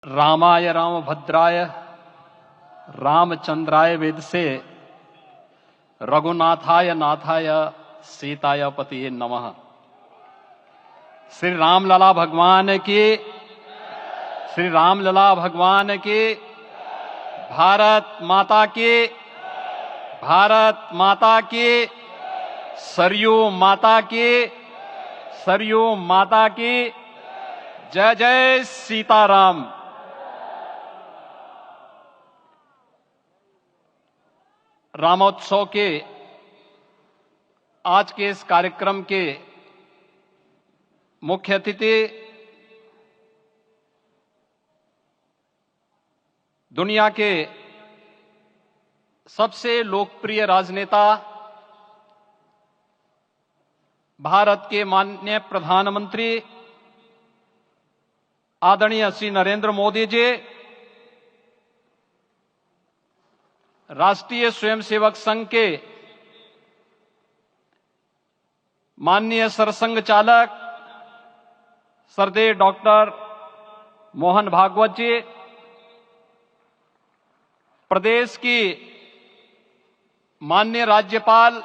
रामाय रामभद्राय रामचंद्राय वेदसे रघुनाथाय नाथाय सीताय पतिये नमः। श्री रामलला भगवान की, श्री रामलला भगवान की, भारत माता की, भारत माता की, सरयू माता की, सरयू माता की, जय जय सीताराम। रामोत्सव के आज के इस कार्यक्रम के मुख्य अतिथि दुनिया के सबसे लोकप्रिय राजनेता भारत के माननीय प्रधानमंत्री आदरणीय श्री नरेंद्र मोदी जी, राष्ट्रीय स्वयंसेवक संघ के माननीय सरसंघ चालक श्रद्धेय डॉक्टर मोहन भागवत जी, प्रदेश की माननीय राज्यपाल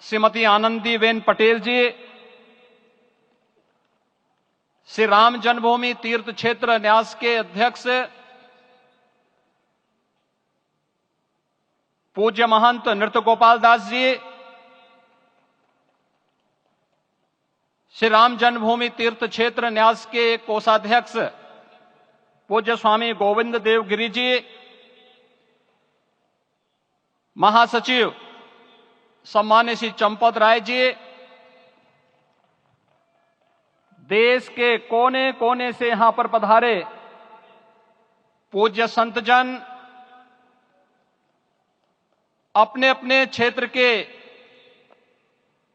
श्रीमती आनंदीबेन पटेल जी, श्री राम जन्मभूमि तीर्थ क्षेत्र न्यास के अध्यक्ष पूज्य महंत नृत्य गोपाल दास जी, श्री राम जन्मभूमि तीर्थ क्षेत्र न्यास के कोषाध्यक्ष पूज्य स्वामी गोविंद देव गिरि जी, महासचिव सम्मान्य श्री चंपत राय जी, देश के कोने कोने से यहां पर पधारे पूज्य संतजन, अपने अपने क्षेत्र के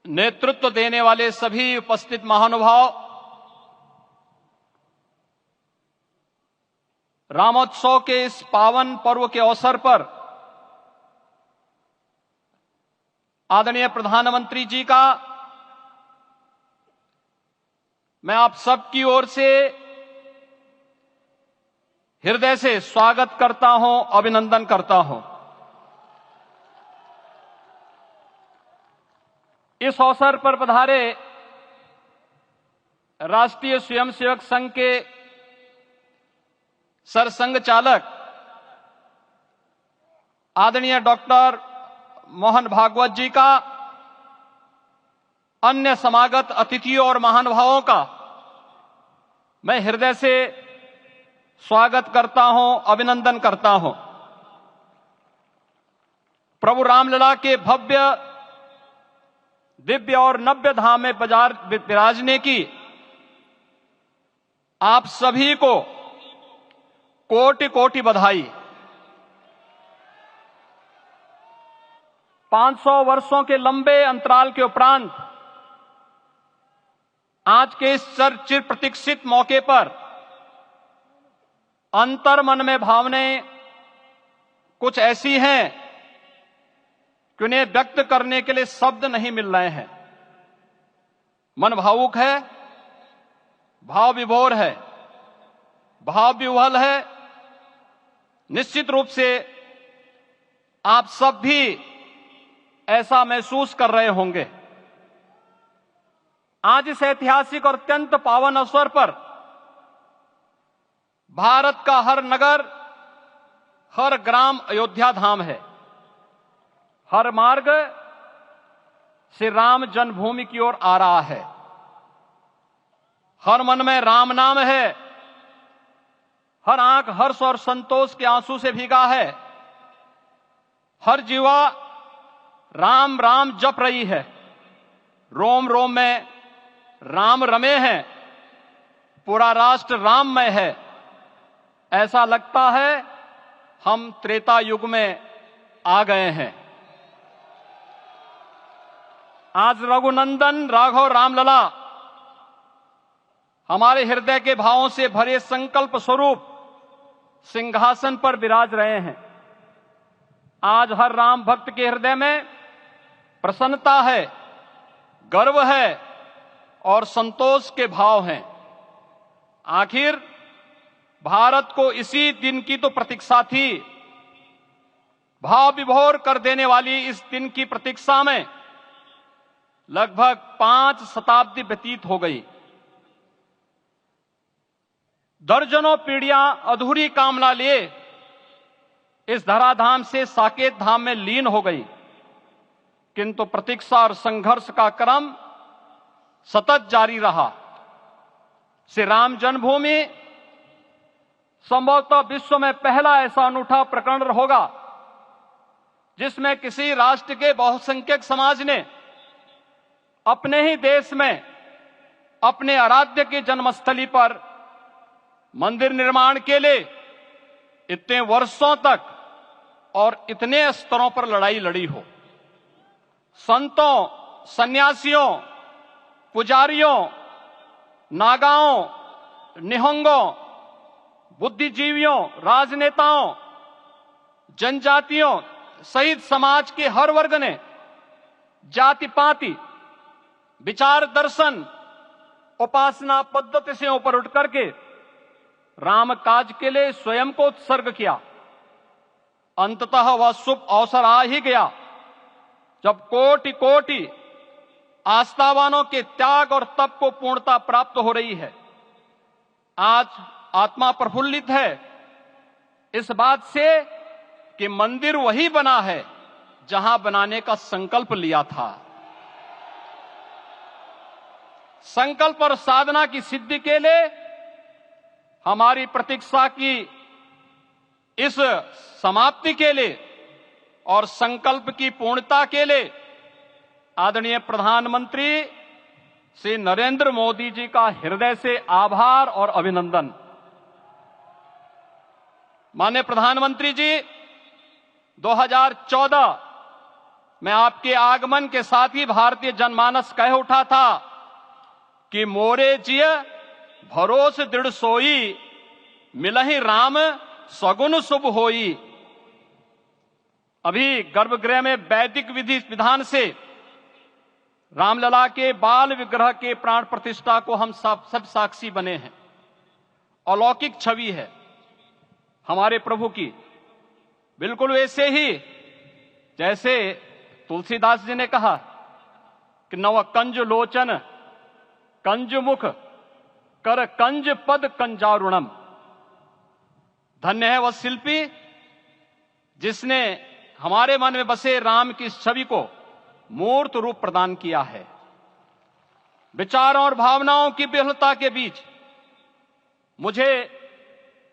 नेतृत्व देने वाले सभी उपस्थित महानुभाव, रामोत्सव के इस पावन पर्व के अवसर पर आदरणीय प्रधानमंत्री जी का मैं आप सबकी ओर से हृदय से स्वागत करता हूं, अभिनंदन करता हूं। इस अवसर पर पधारे राष्ट्रीय स्वयंसेवक संघ के सरसंघ चालक आदरणीय डॉक्टर मोहन भागवत जी का, अन्य समागत अतिथियों और महानुभावों का मैं हृदय से स्वागत करता हूं, अभिनंदन करता हूं। प्रभु रामलला के भव्य दिव्य और नव्य धाम में विराजने की आप सभी को कोटि कोटि बधाई। 500 वर्षों के लंबे अंतराल के उपरांत आज के इस चिर प्रतीक्षित मौके पर अंतर मन में भावनाएं कुछ ऐसी हैं कि उन्हें व्यक्त करने के लिए शब्द नहीं मिल रहे हैं। मन भावुक है, भाव विभोर है, भाव विह्वल है। निश्चित रूप से आप सब भी ऐसा महसूस कर रहे होंगे। आज इस ऐतिहासिक और अत्यंत पावन अवसर पर भारत का हर नगर, हर ग्राम अयोध्या धाम है। हर मार्ग श्री राम जन्मभूमि की ओर आ रहा है। हर मन में राम नाम है, हर आंख हर्ष और संतोष के आंसू से भीगा है। हर जीवा राम राम जप रही है। रोम रोम में राम रमे हैं, पूरा राष्ट्र राममय है। ऐसा लगता है हम त्रेता युग में आ गए हैं। आज रघुनंदन राघव रामलला हमारे हृदय के भावों से भरे संकल्प स्वरूप सिंहासन पर विराज रहे हैं। आज हर राम भक्त के हृदय में प्रसन्नता है, गर्व है और संतोष के भाव हैं। आखिर भारत को इसी दिन की तो प्रतीक्षा थी। भाव विभोर कर देने वाली इस दिन की प्रतीक्षा में लगभग 5 शताब्दी व्यतीत हो गई। दर्जनों पीढ़ियां अधूरी कामना लिए इस धराधाम से साकेत धाम में लीन हो गई, किंतु प्रतीक्षा और संघर्ष का क्रम सतत जारी रहा। श्री राम जन्मभूमि संभवतः विश्व में पहला ऐसा अनूठा प्रकरण होगा जिसमें किसी राष्ट्र के बहुसंख्यक समाज ने अपने ही देश में अपने आराध्य की जन्मस्थली पर मंदिर निर्माण के लिए इतने वर्षों तक और इतने स्तरों पर लड़ाई लड़ी हो। संतों, सन्यासियों, पुजारियों, नागाओं, निहंगों, बुद्धिजीवियों, राजनेताओं, जनजातियों सहित समाज के हर वर्ग ने जाति पाति, विचार दर्शन, उपासना पद्धति से ऊपर उठ करके राम काज के लिए स्वयं को उत्सर्ग किया। अंततः वह शुभ अवसर आ ही गया जब कोटि कोटि आस्थावानों के त्याग और तप को पूर्णता प्राप्त हो रही है। आज आत्मा प्रफुल्लित है इस बात से कि मंदिर वही बना है जहां बनाने का संकल्प लिया था। संकल्प और साधना की सिद्धि के लिए हमारी प्रतीक्षा की इस समाप्ति के लिए और संकल्प की पूर्णता के लिए आदरणीय प्रधानमंत्री श्री नरेंद्र मोदी जी का हृदय से आभार और अभिनंदन। माननीय प्रधानमंत्री जी, 2014 में आपके आगमन के साथ ही भारतीय जनमानस कह उठा था कि मोरे जिय भरोस दृढ़ सोई, मिलहि राम सगुन शुभ होई। अभी गर्भगृह में वैदिक विधि विधान से रामलला के बाल विग्रह के प्राण प्रतिष्ठा को हम सब साक्षी बने हैं। अलौकिक छवि है हमारे प्रभु की, बिल्कुल वैसे ही जैसे तुलसीदास जी ने कहा कि नव कंज लोचन कंज मुख कर कंज पद कंजारुणम। धन्य है वह शिल्पी जिसने हमारे मन में बसे राम की छवि को मूर्त रूप प्रदान किया है। विचारों और भावनाओं की विहलता के बीच मुझे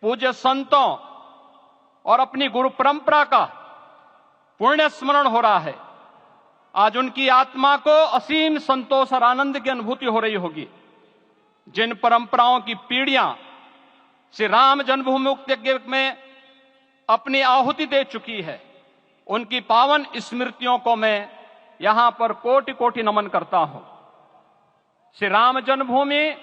पूज्य संतों और अपनी गुरु परंपरा का पुण्य स्मरण हो रहा है। आज उनकी आत्मा को असीम संतोष और आनंद की अनुभूति हो रही होगी। जिन परंपराओं की पीढ़ियां श्री राम जन्मभूमि मुक्ति यज्ञ में अपनी आहुति दे चुकी है, उनकी पावन स्मृतियों को मैं यहां पर कोटि कोटि नमन करता हूं। श्री राम जन्मभूमि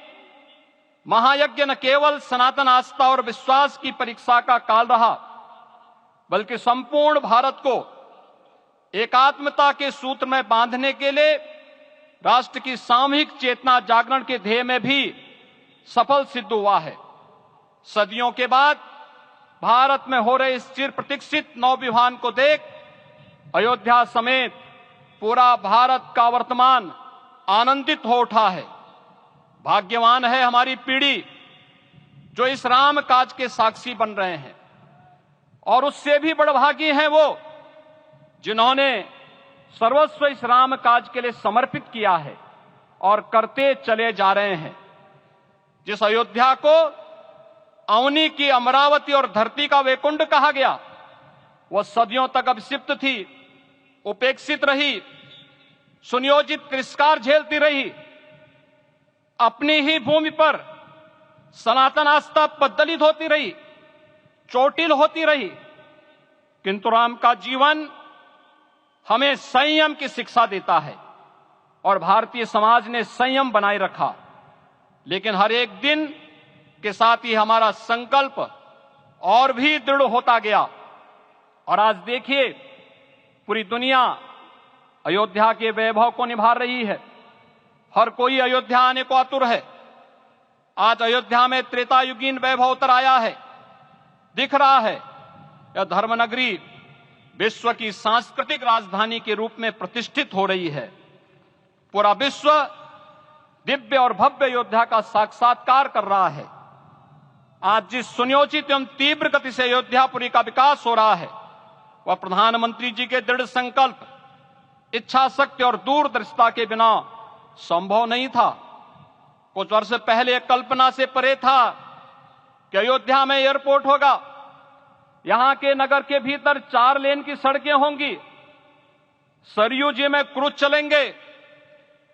महायज्ञ न केवल सनातन आस्था और विश्वास की परीक्षा का काल रहा, बल्कि संपूर्ण भारत को एकात्मता के सूत्र में बांधने के लिए राष्ट्र की सामूहिक चेतना जागरण के ध्येय में भी सफल सिद्ध हुआ है। सदियों के बाद भारत में हो रहे इस चिर प्रतीक्षित नवविवाह को देख अयोध्या समेत पूरा भारत का वर्तमान आनंदित हो उठा है। भाग्यवान है हमारी पीढ़ी जो इस राम काज के साक्षी बन रहे हैं, और उससे भी बड़भागी हैं वो जिन्होंने सर्वस्व इस राम काज के लिए समर्पित किया है और करते चले जा रहे हैं। जिस अयोध्या को अवनी की अमरावती और धरती का वैकुंठ कहा गया, वह सदियों तक अभिषिप्त थी, उपेक्षित रही, सुनियोजित तिरस्कार झेलती रही। अपनी ही भूमि पर सनातन आस्था पद्दलित होती रही, चोटिल होती रही, किंतु राम का जीवन हमें संयम की शिक्षा देता है और भारतीय समाज ने संयम बनाए रखा। लेकिन हर एक दिन के साथ ही हमारा संकल्प और भी दृढ़ होता गया, और आज देखिए पूरी दुनिया अयोध्या के वैभव को निभा रही है। हर कोई अयोध्या आने को आतुर है। आज अयोध्या में त्रेतायुगीन वैभव उतर आया है। दिख रहा है यह धर्मनगरी विश्व की सांस्कृतिक राजधानी के रूप में प्रतिष्ठित हो रही है। पूरा विश्व दिव्य और भव्य अयोध्या का साक्षात्कार कर रहा है। आज जिस सुनियोजित एवं तीव्र गति से अयोध्यापुरी का विकास हो रहा है वह प्रधानमंत्री जी के दृढ़ संकल्प, इच्छा शक्ति और दूरदर्शिता के बिना संभव नहीं था। कुछ वर्ष पहले कल्पना से परे था कि अयोध्या में एयरपोर्ट होगा, यहां के नगर के भीतर 4 लेन की सड़कें होंगी, सरयू जी में क्रूज चलेंगे,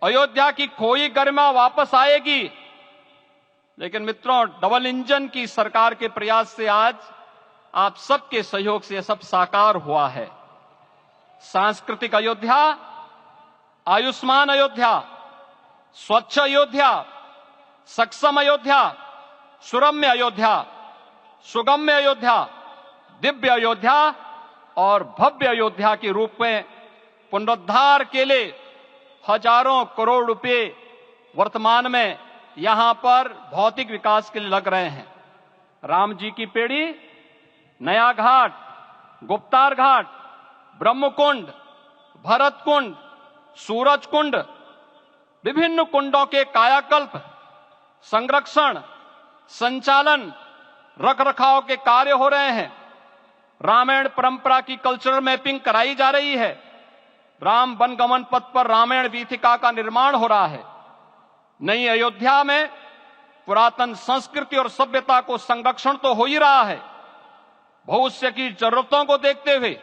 अयोध्या की खोई गरिमा वापस आएगी। लेकिन मित्रों, डबल इंजन की सरकार के प्रयास से आज आप सबके सहयोग से यह सब साकार हुआ है। सांस्कृतिक अयोध्या, आयुष्मान अयोध्या, स्वच्छ अयोध्या, सक्षम अयोध्या, सुरम्य अयोध्या, सुगम्य अयोध्या, दिव्य अयोध्या और भव्य अयोध्या के रूप में पुनरुद्धार के लिए हजारों करोड़ रुपए वर्तमान में यहां पर भौतिक विकास के लिए लग रहे हैं। राम जी की पेड़ी, नया घाट, गुप्तार घाट, ब्रह्मकुंड, भरत कुंड, सूरज कुंड, विभिन्न कुंडों के कायाकल्प, संरक्षण, संचालन, रखरखाव के कार्य हो रहे हैं। रामायण परंपरा की कल्चरल मैपिंग कराई जा रही है। राम वनगमन पथ पर रामायण वीथिका का निर्माण हो रहा है। नई अयोध्या में पुरातन संस्कृति और सभ्यता को संरक्षण तो हो ही रहा है, भविष्य की जरूरतों को देखते हुए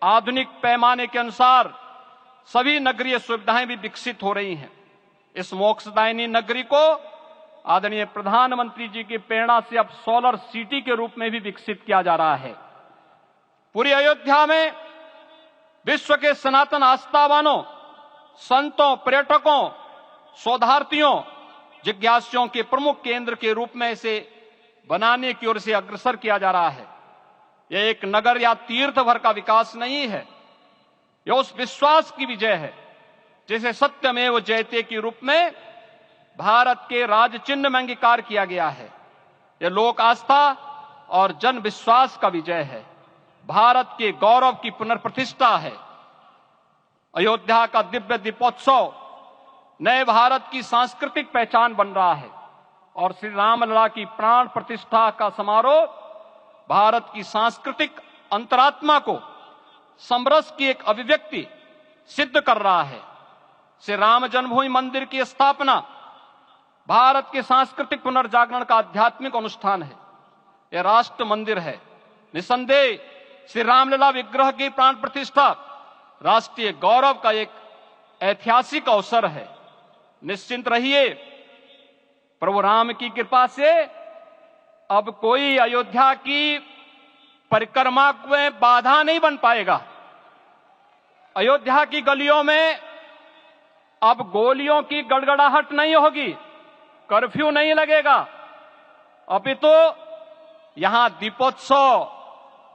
आधुनिक पैमाने के अनुसार सभी नगरीय सुविधाएं भी विकसित हो रही हैं। इस मोक्षदायिनी नगरी को आदरणीय प्रधानमंत्री जी की प्रेरणा से अब सोलर सिटी के रूप में भी विकसित किया जा रहा है। पूरी अयोध्या में विश्व के सनातन आस्थावानों, संतों, पर्यटकों, शोधार्थियों, जिज्ञासुओं के प्रमुख केंद्र के रूप में इसे बनाने की ओर से अग्रसर किया जा रहा है। यह एक नगर या तीर्थ भर का विकास नहीं है, यह उस विश्वास की विजय है जिसे सत्यमेव जयते के रूप में भारत के राज चिन्ह में अंगीकार किया गया है। यह लोक आस्था और जन विश्वास का विजय है, भारत के गौरव की पुनर्प्रतिष्ठा है। अयोध्या का दिव्य दीपोत्सव नए भारत की सांस्कृतिक पहचान बन रहा है और श्री रामलला की प्राण प्रतिष्ठा का समारोह भारत की सांस्कृतिक अंतरात्मा को समरस की एक अभिव्यक्ति सिद्ध कर रहा है। श्री राम जन्मभूमि मंदिर की स्थापना भारत के सांस्कृतिक पुनर्जागरण का आध्यात्मिक अनुष्ठान है। यह राष्ट्र मंदिर है। निसंदेह श्री रामलला विग्रह की प्राण प्रतिष्ठा राष्ट्रीय गौरव का एक ऐतिहासिक अवसर है। निश्चिंत रहिए, प्रभु राम की कृपा से अब कोई अयोध्या की परिक्रमा में बाधा नहीं बन पाएगा। अयोध्या की गलियों में अब गोलियों की गड़गड़ाहट नहीं होगी, कर्फ्यू नहीं लगेगा। अपितु यहां दीपोत्सव,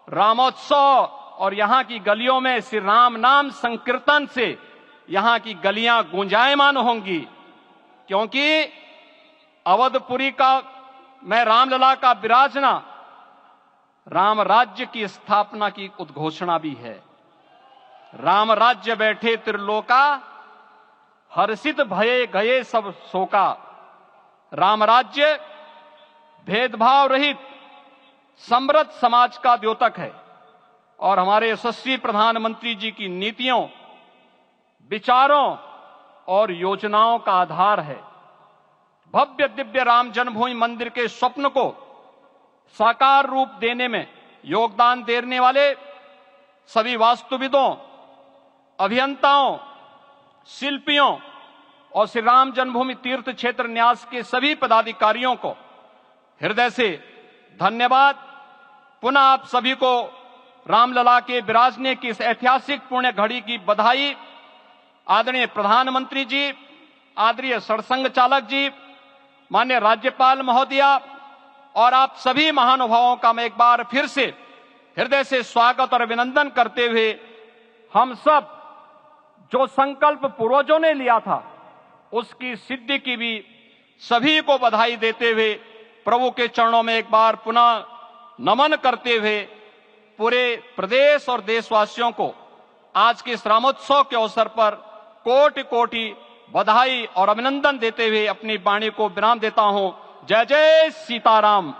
रामोत्सव और यहां की गलियों में श्री राम नाम संकीर्तन से यहां की गलियां गुंजायमान होंगी, क्योंकि अवधपुरी का मैं रामलला का विराजना राम राज्य की स्थापना की उद्घोषणा भी है। राम राज्य बैठे त्रिलोका, हर्षित भये गए सब शोका। राम राज्य भेदभाव रहित समृद्ध समाज का द्योतक है और हमारे यशस्वी प्रधानमंत्री जी की नीतियों, विचारों और योजनाओं का आधार है। भव्य दिव्य राम जन्मभूमि मंदिर के स्वप्न को साकार रूप देने में योगदान देने वाले सभी वास्तुविदों, अभियंताओं, शिल्पियों और श्री राम जन्मभूमि तीर्थ क्षेत्र न्यास के सभी पदाधिकारियों को हृदय से धन्यवाद। पुनः आप सभी को रामलला के विराजने की इस ऐतिहासिक पुण्य घड़ी की बधाई। आदरणीय प्रधानमंत्री जी, आदरणीय सरसंघ चालक जी, माननीय राज्यपाल महोदया और आप सभी महानुभावों का मैं एक बार फिर से हृदय से स्वागत और अभिनंदन करते हुए हम सब जो संकल्प पूर्वजों ने लिया था उसकी सिद्धि की भी सभी को बधाई देते हुए प्रभु के चरणों में एक बार पुनः नमन करते हुए पूरे प्रदेश और देशवासियों को आज के इस रामोत्सव के अवसर पर कोटि कोटि बधाई और अभिनंदन देते हुए अपनी वाणी को विराम देता हूं। जय जय सीताराम।